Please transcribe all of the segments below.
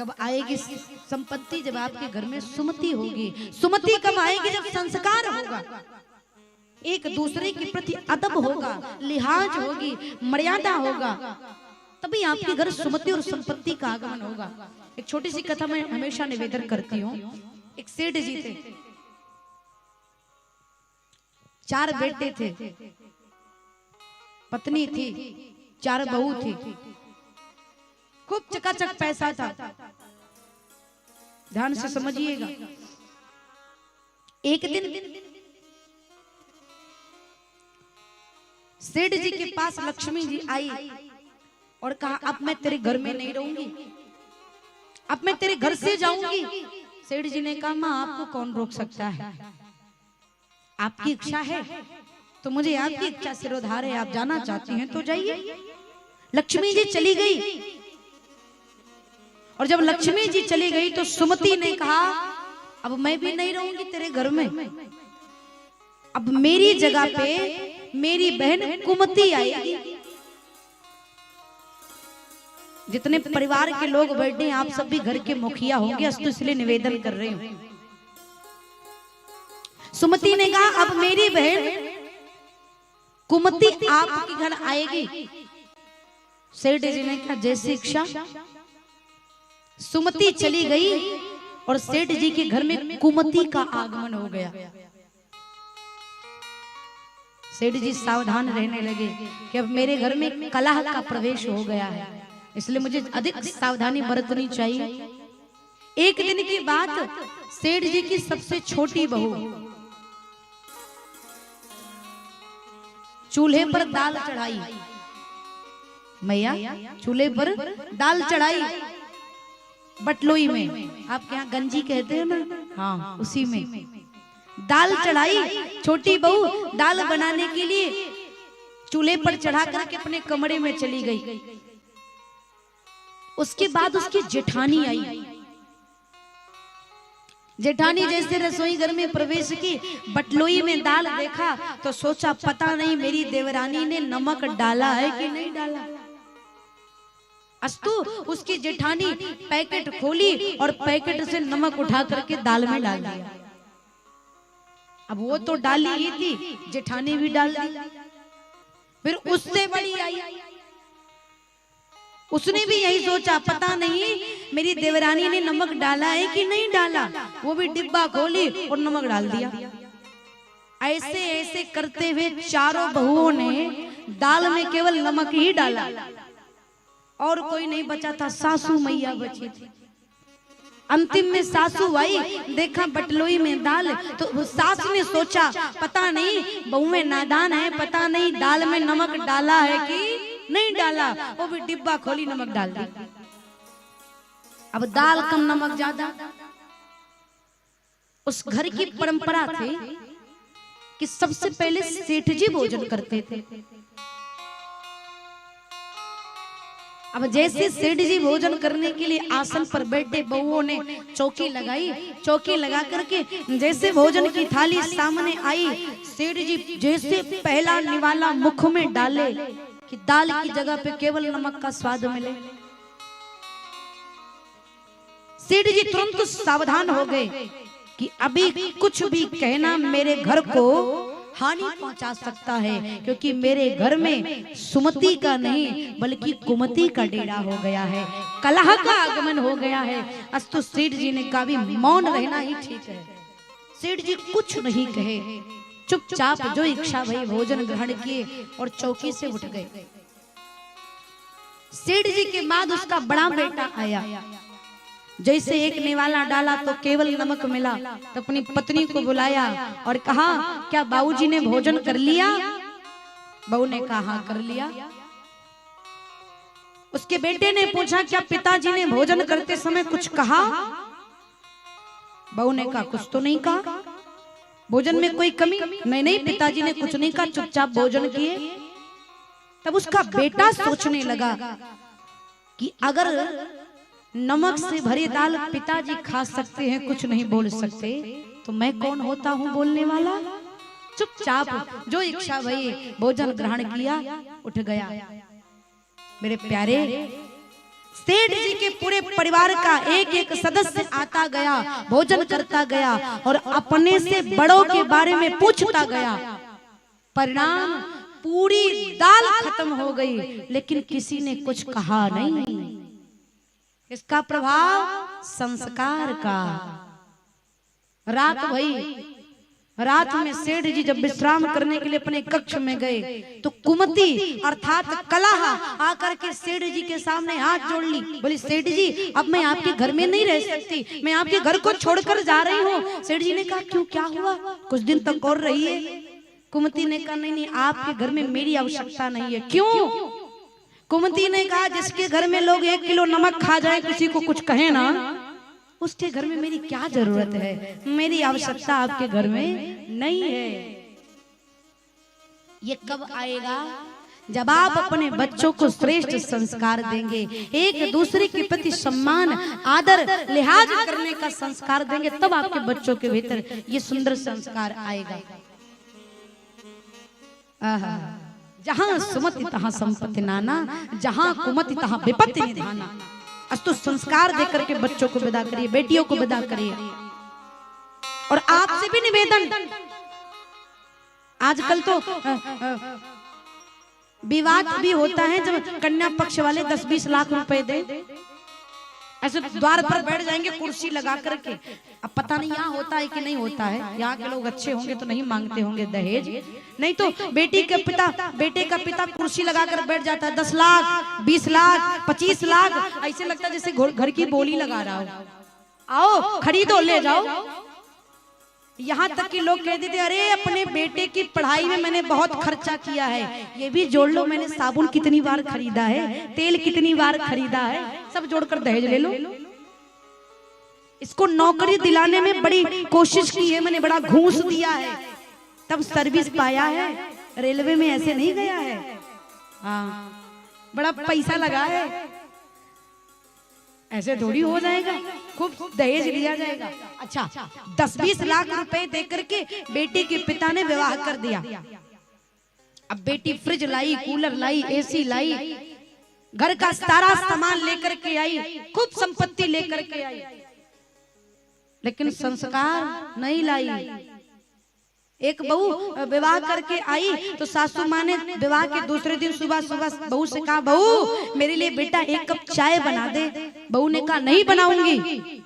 कब आएगी संपत्ति? जब आपके घर में सुमति होगी। सुमति कब आएगी? जब संस्कार होगा, एक दूसरे के प्रति अदब होगा, लिहाज होगी, मर्यादा होगा, तभी आपके घर सुमति और संपत्ति का आगमन होगा। एक छोटी सी कथा मैं हमेशा निवेदन करती हूँ। एक सेठ जी थे, 4 बेटे थे, पत्नी थी, 4 बहू थी, खूब चकाचक पैसा था। ध्यान से समझिएगा। एक दिन सेठ जी के पास लक्ष्मी जी आई और कहा, अब मैं तेरे घर में नहीं रहूंगी, अब मैं तेरे घर से जाऊंगी। सेठ जी ने कहा, मां आपको कौन रोक सकता है? आपकी इच्छा है तो मुझे आपकी इच्छा सिरोधार है, आप जाना चाहती हैं तो जाइए। लक्ष्मी जी चली गई, और जब लक्ष्मी जी चली गई तो सुमति ने कहा, अब मैं भी नहीं रहूंगी तेरे घर में, अब मेरी जगह पे मेरी बहन कुमति आएगी। जितने परिवार के लोग बैठे हैं, आप सब भी घर के मुखिया होंगे, तो इसलिए निवेदन कर रही हूं। सुमति ने कहा, अब मेरी बहन कुमति आपके घर आएगी। सेठ जी ने कहा, जैसी इच्छा। सुमति चली गई और सेठ जी के घर में कुमति का आगमन हो गया। सेठ जी सावधान रहने लगे कि अब मेरे घर में कलह का प्रवेश हो गया है, इसलिए मुझे अधिक सावधानी बरतनी चाहिए। एक दिन की बात, सेठ जी की सबसे छोटी बहू चूल्हे पर दाल चढ़ाई। मैया चूल्हे पर दाल चढ़ाई, बटलोई में, आपके यहाँ गंजी कहते हैं ना, हाँ उसी में दाल चढ़ाई। छोटी बहू दाल बनाने के लिए चूल्हे पर चढ़ा करके अपने कमरे में चली गई। उसके बाद उसकी जेठानी आई। जेठानी जैसे रसोई घर में प्रवेश की, बटलोई में दाल देखा तो सोचा, पता नहीं मेरी देवरानी ने नमक डाला है कि नहीं डाला। अस्तु उसकी जेठानी पैकेट खोली और पैकेट से नमक उठा करके दाल में डाल दिया। अब वो तो डाली ही थी, जेठानी भी डाल दी। फिर उससे बड़ी आई, उसने भी यही सोचा, पता नहीं मेरी देवरानी ने नमक डाला है कि नहीं डाला। वो भी डिब्बा खोली और नमक डाल दिया। ऐसे ऐसे करते हुए चारों बहुओं ने दाल में केवल नमक ही डाला, और कोई नहीं बचा था। सासू मैया बची थी। अंतिम में सासू आई, देखा बटलोई में दाल, तो सास ने सोचा, पता नहीं बहुएं नादान है, पता नहीं दाल में नमक डाला है कि नहीं डाला। वो भी डिब्बा खोली, नमक डाल दी। अब दाल कम नमक ज्यादा। उस घर की परंपरा थी कि सबसे पहले सेठ जी भोजन करते थे। अब जैसे सेठ जी भोजन करने के लिए आसन पर बैठे, बहुओं ने चौकी लगाई। चौकी लगा करके जैसे भोजन की थाली सामने आई, सेठ जी जैसे पहला निवाला मुख में डाले कि दाल की जगह पे केवल नमक का स्वाद मिले, सेठ जी तुरंत सावधान हो गए कि अभी कुछ भी कहना मेरे घर को हानि पहुंचा सकता है, क्योंकि मेरे घर में सुमति का नहीं बल्कि कुमति का डेरा हो गया है, कलह का आगमन हो गया है। अस्तु सेठ जी ने कहा, भी मौन रहना ही ठीक है। सेठ जी कुछ नहीं कहे, चुपचाप जो इच्छा भई भोजन ग्रहण किए और चौकी से उठ गए। सेठ जी के बाद उसका बड़ा बेटा आया। जैसे एक निवाला डाला तो केवल नमक मिला, तो अपनी पत्नी को बुलाया और कहा, क्या बाबूजी ने भोजन कर लिया? बहू ने कहा, हाँ कर लिया। उसके बेटे ने पूछा, क्या पिताजी ने भोजन करते समय कुछ कहा? बहू ने कहा, कुछ तो नहीं कहा। भोजन में कोई कमी? नहीं नहीं, पिताजी ने कुछ नहीं कहा, चुपचाप भोजन किए। तब उसका बेटा सोचने लगा कि अगर नमक से भरी दाल पिताजी खा सकते हैं, कुछ नहीं बोल सकते, तो मैं कौन होता हूँ बोलने वाला। चुपचाप जो इच्छा भई भोजन ग्रहण किया, उठ गया। मेरे प्यारे, सेठ जी के पूरे परिवार का एक एक सदस्य आता गया, भोजन करता गया और अपने से बड़ों के बारे में पूछता गया। परिणाम पूरी दाल खत्म हो गई, लेकिन किसी ने कुछ कहा नहीं। इसका प्रभाव संस्कार का। रात भई, रात में सेठ जी जब विश्राम करने के लिए अपने कक्ष में गए तो कुमति अर्थात कलह आकर के सेठ जी के सामने हाथ जोड़ ली। बोली, सेठ जी अब मैं आपके घर में नहीं रह सकती, मैं आपके घर को छोड़कर जा रही हूँ। सेठ जी ने कहा, क्यों, क्या हुआ? कुछ दिन तक और रहिए। कुमति ने कहा, नहीं, आपके घर में मेरी आवश्यकता नहीं है। क्यों? कुमति ने कहा, जिसके घर में लोग 1 किलो नमक खा जाए, किसी को कुछ कहे ना, उसके घर में मेरी क्या जरूरत है? मेरी आवश्यकता आपके घर में नहीं है। ये कब आएगा? जब आप अपने बच्चों को श्रेष्ठ संस्कार देंगे, एक दूसरे के प्रति सम्मान, आदर, लिहाज करने का संस्कार देंगे, तब आपके बच्चों के भीतर ये सुंदर संस्कार आएगा। जहां सुमति तहां संपत्ति नाना, जहां कुमति तहां विपत्ति निधाना। अस्तु संस्कार देकर के बच्चों को विदा करिए, बेटियों को विदा करिए। और आपसे भी निवेदन, आजकल तो विवाद भी होता है जब कन्या पक्ष वाले 10-20 लाख रुपए दे, ऐसे द्वार पर बैठ जाएंगे कुर्सी लगा करके। अब पता नहीं यहाँ होता है कि नहीं होता है, यहाँ के लोग अच्छे होंगे तो नहीं मांगते होंगे दहेज, नहीं तो बेटे का पिता कुर्सी लगाकर बैठ जाता है। 10 लाख, 20 लाख, 25 लाख, ऐसे लगता है जैसे घर की बोली लगा रहा हो। आओ खरीदो, ले जाओ। यहाँ तक कि लोग कह देते, अरे अपने बेटे की पढ़ाई में मैंने बहुत खर्चा किया है, ये भी जोड़ लो, मैंने साबुन कितनी बार खरीदा है, तेल कितनी बार खरीदा है, सब जोड़कर दहेज ले लो। इसको नौकरी दिलाने में बड़ी कोशिश की है मैंने, बड़ा घूस दिया है, तब सर्विस पाया है। रेलवे में ऐसे नहीं गया है, हाँ, बड़ा पैसा लगा है, ऐसे थोड़ी हो जाएगा, खूब दहेज लिया जाएगा। अच्छा, 10-20 लाख रुपए देकर के बेटी के पिता ने विवाह कर दिया। अब बेटी फ्रिज लाई, कूलर लाई, एसी लाई, घर का सारा सामान लेकर के आई, खूब संपत्ति लेकर के आई, लेकिन संस्कार नहीं लाई। एक बहू विवाह करके आई तो सासू माँ ने विवाह के दूसरे दिन सुबह सुबह बहू से कहा, बहू मेरे लिए बेटा 1 कप चाय बना दे। बहू ने कहा, नहीं बनाऊंगी।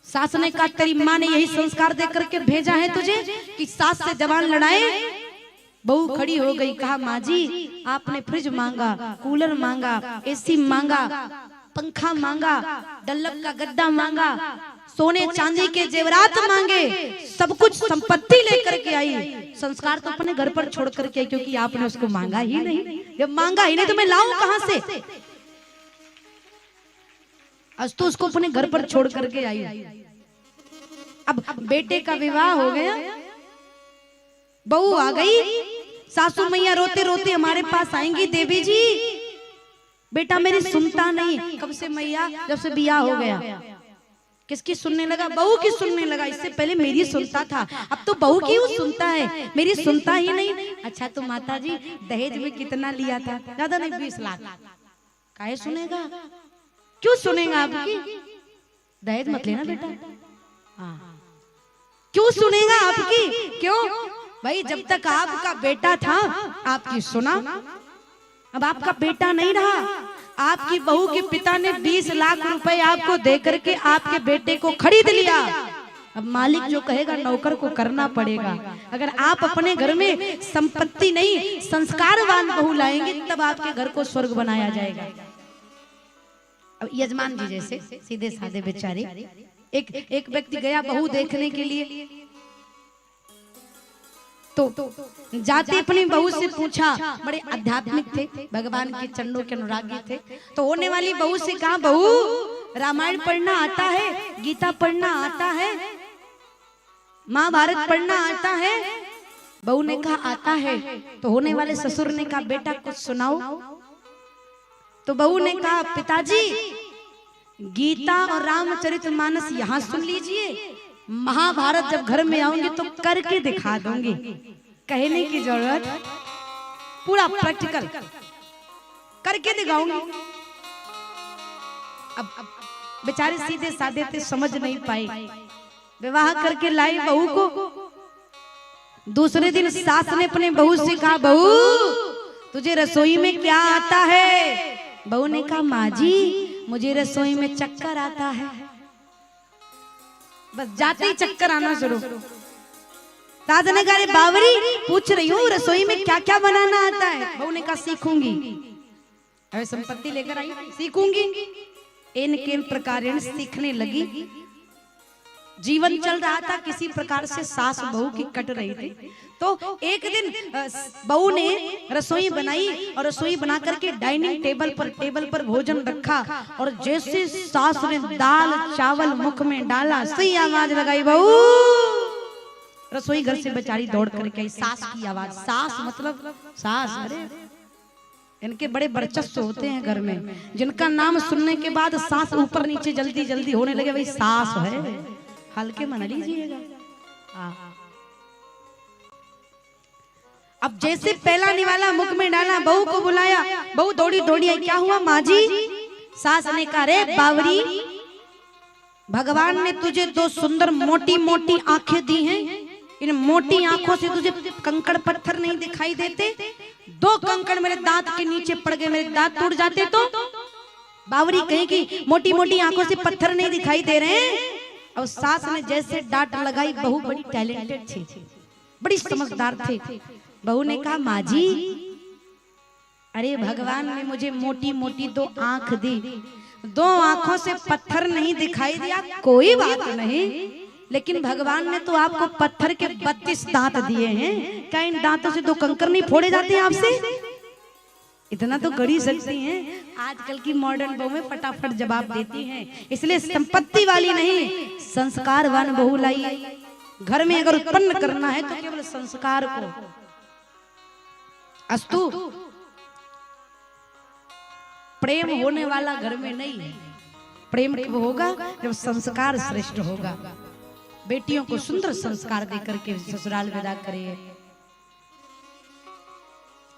सास ने कहा, तेरी माँ ने यही संस्कार दे करके भेजा है तुझे कि सास से जबान लड़ाए। बहू खड़ी हो गई, कहा, माँ जी आपने फ्रिज मांगा, कूलर मांगा, एसी मांगा, पंखा मांगा, डल्लक का गद्दा मांगा, सोने चांदी के जेवरात मांगे, सब कुछ संपत्ति लेकर के आई। संस्कार तो अपने घर पर छोड़ करके आई, क्योंकि आपने उसको मांगा ही नहीं। जब मांगा ही नहीं तो मैं लाऊं कहां से? आज तो उसको अपने घर पर छोड़ करके आई। अब बेटे का विवाह हो गया, बहू आ गई, सासू मैया रोते रोते हमारे पास आएंगी, देवी जी बेटा मेरी सुनता नहीं। कब से मैया? जब से बियाह हो गया। किसकी सुनने लगा? बहू की सुनने लगा। इससे पहले मेरी सुनता था, अब तो बहू की वो सुनता है, मेरी सुनता ही नहीं। अच्छा तो माता जी दहेज में कितना लिया था? ज्यादा नहीं, 20 लाख। काहे सुनेगा? क्यों सुनेगा? आपकी दहेज मत लेना बेटा। हाँ, क्यों सुनेगा आपकी? क्यों भाई? जब तक आपका बेटा था आपकी सुना, अब आपका बेटा नहीं रहा। आपकी बहू के पिता ने 20 लाख रुपए आपको दे करके आपके बेटे को खरीद लिया। अब मालिक जो कहेगा नौकर को करना पड़ेगा। अगर आप अपने घर में संपत्ति नहीं संस्कारवान बहू लाएंगे तब आपके घर को स्वर्ग बनाया जाएगा। अब यजमान जी जैसे सीधे साधे बेचारे, एक व्यक्ति गया बहू देखने के लिए, तो जाते अपनी बहू से पूछा, बड़े आध्यात्मिक थे, भगवान के चरणों के अनुरागी थे, तो होने वाली बहू से कहा, बहू रामायण पढ़ना आता है, गीता पढ़ना आता है, महाभारत पढ़ना आता है? बहू ने कहा आता है। तो होने वाले ससुर ने कहा, बेटा कुछ सुनाओ। तो बहू ने कहा, पिताजी गीता और रामचरितमानस यहाँ सुन लीजिए, महाभारत जब घर में आऊंगी तो करके दिखा दूंगी, कहने की जरूरत, पूरा प्रैक्टिकल करके दिखाऊंगी। अब बेचारे सीधे साधे थे, समझ नहीं पाए, विवाह करके लाई बहू को। दूसरे दिन सास ने अपने बहू से कहा, बहू तुझे रसोई में क्या आता है? बहू ने कहा, माँ जी मुझे रसोई में चक्कर आता है। बस जाते ही चक्कर आना शुरू। सास ने कहा, बावरी पूछ रही हूँ रसोई में क्या क्या बनाना आता है? बहू ने कहा, सीखूंगी। अरे संपत्ति लेकर आई, सीखूंगी। इनके प्रकार सीखने लगी। जीवन चल रहा था, किसी प्रकार से सास बहू की कट रही थी। तो एक दिन बहू ने रसोई बनाई और रसोई बना करके डाइनिंग टेबल पर भोजन रखा, और जैसे सास ने दाल चावल मुख में डाला, सही आवाज लगाई, बहू। रसोई घर से बेचारी दौड़ करके आई, सास की आवाज। सास मतलब सास, अरे इनके बड़े वर्चस्व होते हैं घर में, जिनका नाम सुनने के बाद सास ऊपर नीचे जल्दी जल्दी होने लगे, भाई सास है, हल्के मन लीजिएगा। अब जैसे पहला निवाला मुख में डाला, बहू को बुलाया, बहू दौड़ी दौड़ी आई, क्या हुआ माँ जी? सास ने कहा, रे बावरी भगवान ने तुझे दो सुंदर मोटी मोटी आंखें दी हैं, इन मोटी आंखों से तुझे कंकड़ पत्थर नहीं दिखाई देते? दो कंकड़ मेरे दांत के नीचे पड़ गए, मेरे दांत टूट जाते तो? बावरी कहे कि मोटी मोटी आंखों से पत्थर नहीं दिखाई दे रहे हैं। और सास ने जैसे डांट लगाई, बहू बड़ी टैलेंटेड थी, बड़ी समझदार थी। बहू ने कहा, माँ जी अरे भगवान ने मुझे मोटी मोटी दो आंख दी, दो आंखों से पत्थर नहीं दिखाई दिया, कोई बात नहीं, लेकिन भगवान ने तो आपको पत्थर के 32 दांत दिए हैं, क्या इन दांतों से दो कंकर नहीं फोड़े जाते हैं आपसे? इतना तो गड़ी सकती हैं। आजकल की मॉडर्न बहू में फटाफट जवाब देती हैं, इसलिए संपत्ति वाली नहीं, संस्कारवान बहू लाइए। घर में अगर उत्पन्न करना है तो केवल संस्कार को। अस्तु प्रेम होने वाला घर में नहीं है, प्रेम कब होगा? जब संस्कार श्रेष्ठ होगा। बेटियों को सुंदर संस्कार देकर के ससुराल विदा करिए।